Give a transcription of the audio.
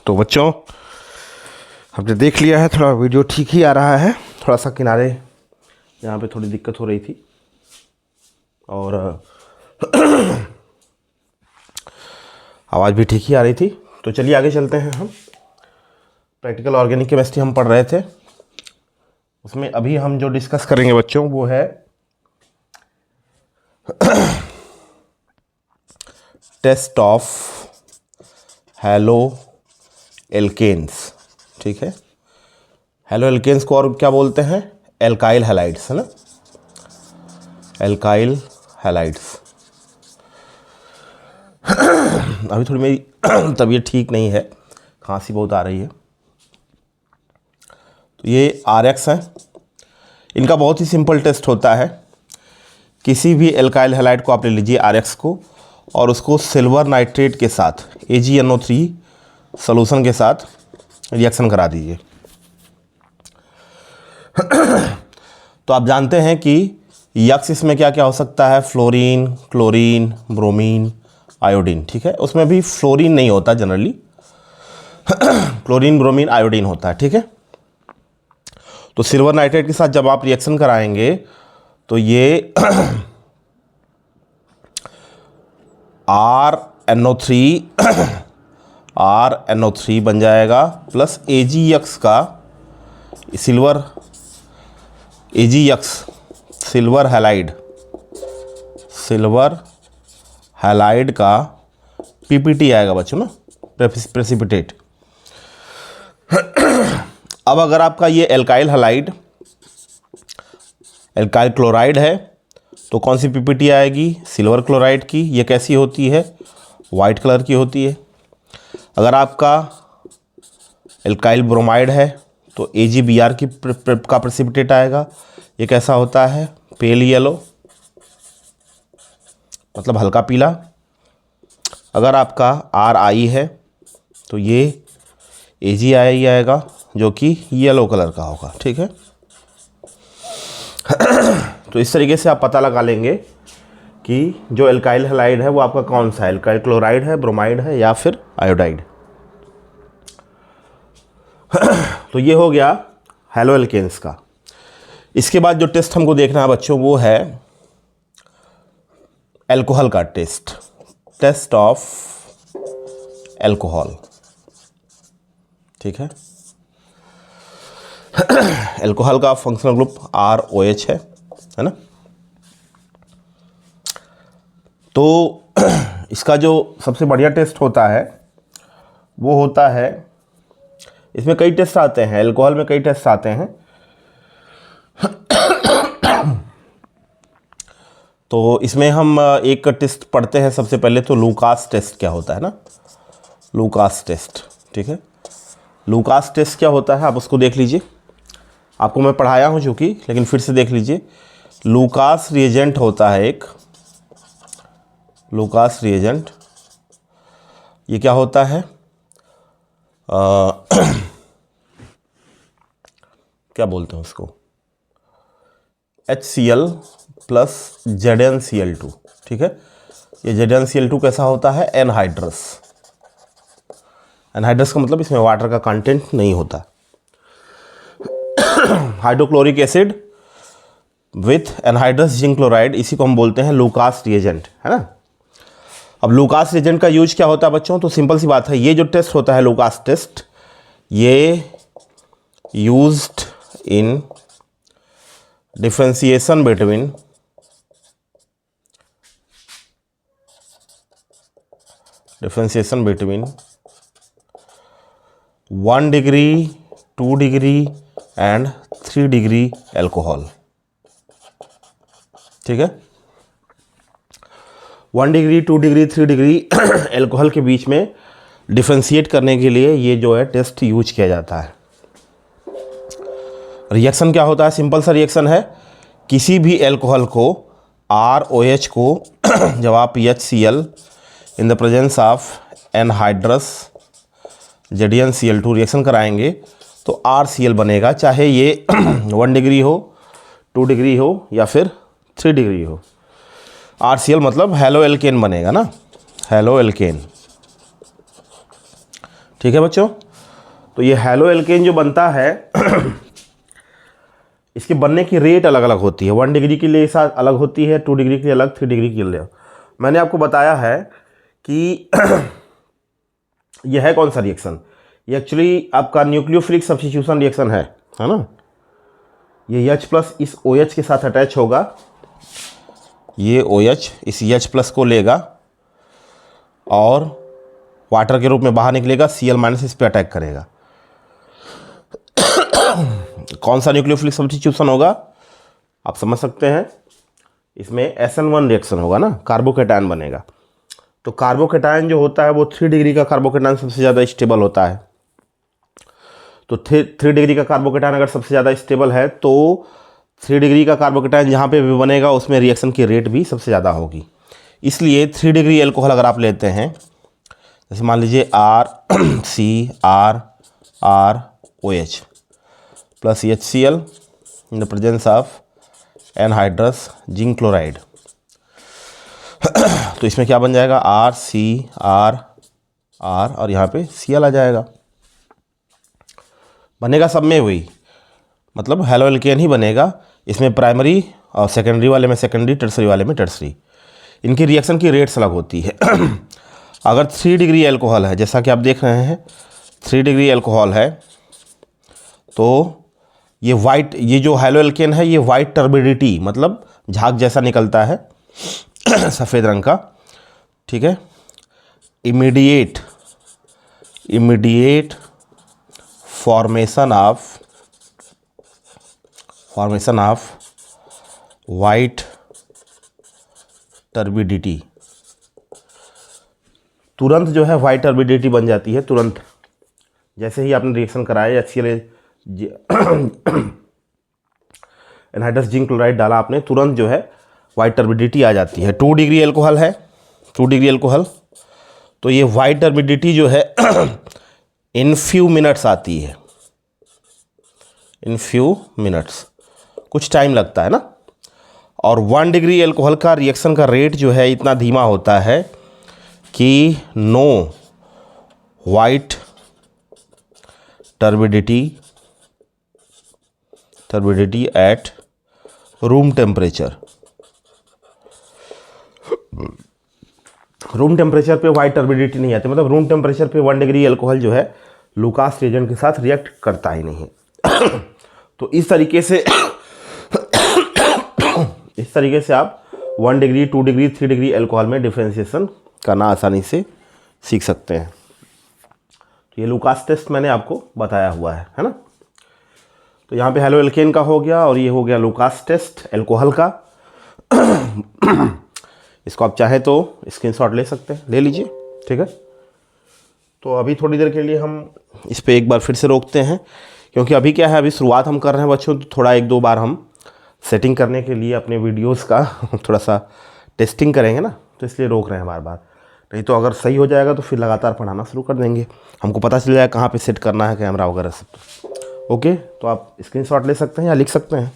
तो बच्चों हमने देख लिया है, थोड़ा वीडियो ठीक ही आ रहा है, थोड़ा सा किनारे यहाँ पे थोड़ी दिक्कत हो रही थी और आवाज़ भी ठीक ही आ रही थी। तो चलिए आगे चलते हैं। हम प्रैक्टिकल ऑर्गेनिक केमिस्ट्री हम पढ़ रहे थे, उसमें अभी हम जो डिस्कस करेंगे बच्चों वो है टेस्ट ऑफ हैलो एल्केन्स। ठीक है, हैलो एल्केन्स को और क्या बोलते हैं? एल्काइल हैलाइड्स, है ना, एल्काइल हैलाइड्स। अभी थोड़ी मेरी तबीयत ठीक नहीं है, खांसी बहुत आ रही है। तो ये RX है, इनका बहुत ही सिंपल टेस्ट होता है। किसी भी एल्काइल हैलाइड को आप ले लीजिए RX को, और उसको सिल्वर नाइट्रेट के साथ AgNO3 सॉल्यूशन के साथ रिएक्शन करा दीजिए। तो आप जानते हैं कि यक्स इसमें क्या क्या हो सकता है? Fluorine, chlorine, bromine, iodine. ठीक है, उसमें भी फ्लोरीन नहीं होता जनरली, क्लोरीन, ब्रोमीन, आयोडीन होता है। ठीक है, तो सिल्वर नाइट्रेट के साथ जब आप रिएक्शन कराएंगे तो ये RNO3 बन जाएगा प्लस AgX का सिल्वर हैलाइड का PPT आएगा बच्चों ना, प्रेसिपिटेट। अब अगर आपका ये एल्काइल क्लोराइड है तो कौन सी PPT आएगी? सिल्वर क्लोराइड की। ये कैसी होती है? वाइट कलर की होती है। अगर आपका एल्काइल ब्रोमाइड है तो AgBr का प्रेसिपिटेट आएगा। ये कैसा होता है? पेल येलो, मतलब हल्का पीला। अगर आपका RI है तो ये AgI आएगा जो कि येलो कलर का होगा। ठीक है, तो इस तरीके से आप पता लगा लेंगे कि जो एल्काइल हैलाइड है वो आपका कौन सा है, एल्काइल क्लोराइड है, ब्रोमाइड है या फिर आयोडाइड। तो ये हो गया हैलो एल्केन्स का। इसके बाद जो टेस्ट हमको देखना है बच्चों वो है एल्कोहल का टेस्ट ऑफ एल्कोहल। ठीक है, एल्कोहल का फंक्शनल ग्रुप ROH है ना। तो इसका जो सबसे बढ़िया टेस्ट होता है वो होता है, इसमें कई टेस्ट आते हैं, एल्कोहल में कई टेस्ट आते हैं। तो इसमें हम एक टेस्ट पढ़ते हैं सबसे पहले, तो लूकास टेस्ट क्या होता है ना, लूकास टेस्ट। ठीक है, लूकास टेस्ट क्या होता है आप उसको देख लीजिए, आपको मैं पढ़ाया हूँ चूँकि, लेकिन फिर से देख लीजिए। लूकास रिएजेंट होता है एक, लूकास रिएजेंट। ये क्या होता है? क्या बोलते हैं उसको? HCl plus ZnCl2। ठीक है, ये ZnCl2 कैसा होता है? एनहाइड्रस। एनहाइड्रस का मतलब इसमें वाटर का कंटेंट नहीं होता। Hydrochloric acid with anhydrous zinc chloride, इसी को हम बोलते हैं लूकास रिएजेंट, है ना। अब लूकास रिएजेंट का यूज क्या होता है बच्चों? तो सिंपल सी बात है, ये जो टेस्ट होता है लूकास टेस्ट, ये used in differentiation between between 1 degree, 2 degree and 3 degree alcohol। ठीक है, 1 डिग्री, 2 डिग्री, 3 डिग्री एल्कोहल के बीच में डिफ्रेंशिएट करने के लिए ये जो है टेस्ट यूज किया जाता है। रिएक्शन क्या होता है? सिंपल सा रिएक्शन है, किसी भी एल्कोहल को ROH को जब आप HCl in the presence of anhydrous ZnCl2 reaction कराएंगे तो RCl बनेगा, चाहे ये 1 डिग्री हो, 2 डिग्री हो या फिर 3 डिग्री हो। RCl मतलब हैलो एल्केन बनेगा ना, हैलो एल्केन। ठीक है बच्चों। तो ये हैलो एल्केन जो बनता है इसके बनने की रेट अलग अलग होती है। 1 डिग्री के लिए साथ अलग होती है, 2 डिग्री के लिए अलग, 3 डिग्री के लिए। मैंने आपको बताया है कि यह है कौन सा रिएक्शन, ये एक्चुअली आपका न्यूक्लियोफिलिक सब्स्टिट्यूशन रिएक्शन है ना। ये H प्लस इस OH के साथ अटैच होगा, ये OH इस H प्लस को लेगा और वाटर के रूप में बाहर निकलेगा, Cl माइनस इस पे अटैक करेगा। कौन सा न्यूक्लियोफिलिक सब्स्टिट्यूशन होगा आप समझ सकते हैं, इसमें SN1 रिएक्शन होगा ना, कार्बोकेटायन बनेगा। तो कार्बोकेटायन जो होता है वो 3 डिग्री का कार्बोकेटायन सबसे ज़्यादा स्टेबल होता है। तो 3 डिग्री का कार्बोकेटायन अगर सबसे ज़्यादा स्टेबल है तो 3 डिग्री का कार्बोकेटायन जहाँ पे भी बनेगा उसमें रिएक्शन की रेट भी सबसे ज़्यादा होगी। इसलिए 3 डिग्री एल्कोहल अगर आप लेते हैं, जैसे मान लीजिए RCr(OH) plus HCl in the presence of anhydrous zinc chloride, तो इसमें क्या बन जाएगा RCr और यहाँ पे Cl आ जाएगा। बनेगा सब में वही, मतलब हैलो एल्केन ही बनेगा। इसमें प्राइमरी और सेकेंडरी वाले में सेकेंडरी, टर्सरी वाले में टर्सरी। इनकी रिएक्शन की रेट्स अलग होती है। अगर 3 डिग्री एल्कोहल है, जैसा कि आप देख रहे हैं 3 डिग्री एल्कोहल है, तो ये वाइट, ये जो हैलो एल्केन है ये वाइट टर्बिडिटी मतलब झाग जैसा निकलता है सफ़ेद रंग का, ठीक है। Immediate formation of white turbidity, तुरंत जो है वाइट टर्बिडिटी बन जाती है तुरंत, जैसे ही आपने रिएक्शन कराया HCl एनहाइड्रस जिंक क्लोराइड डाला आपने, तुरंत जो है वाइट टर्बिडिटी आ जाती है। 2 डिग्री एल्कोहल है, 2 डिग्री एल्कोहल, तो ये वाइट टर्बिडिटी जो है इन फ्यू मिनट्स आती है, इन फ्यू मिनट्स, कुछ टाइम लगता है ना। और 1 डिग्री एल्कोहल का रिएक्शन का रेट जो है इतना धीमा होता है कि no white turbidity at room temperature. Room temperature पे वाइट टर्बिडिटी नहीं आती, मतलब रूम टेम्परेचर पे 1 डिग्री एल्कोहल जो है लुकास रिएजेंट के साथ रिएक्ट करता ही नहीं है। तो इस तरीके से आप 1 डिग्री, 2 डिग्री, 3 डिग्री एल्कोहल में डिफ्रेंशिएशन करना आसानी से सीख सकते हैं। तो ये लुकास टेस्ट मैंने आपको बताया हुआ है ना। तो यहाँ पे हैलो एल्केन का हो गया और ये हो गया लुकास टेस्ट एल्कोहल का। इसको आप चाहे तो स्क्रीनशॉट ले सकते हैं, ले लीजिए, ठीक है। तो अभी थोड़ी देर के लिए हम इस पे एक बार फिर से रोकते हैं, क्योंकि अभी क्या है, अभी शुरुआत हम कर रहे हैं बच्चों, तो थोड़ा 1-2 बार हम सेटिंग करने के लिए अपने वीडियोस का थोड़ा सा टेस्टिंग करेंगे ना, तो इसलिए रोक रहे हैं बार बार। नहीं तो अगर सही हो जाएगा तो फिर लगातार पढ़ाना शुरू कर देंगे, हमको पता चल जाएगा कहाँ पे सेट करना है कैमरा वगैरह सब। ओके, तो आप स्क्रीनशॉट ले सकते हैं या लिख सकते हैं।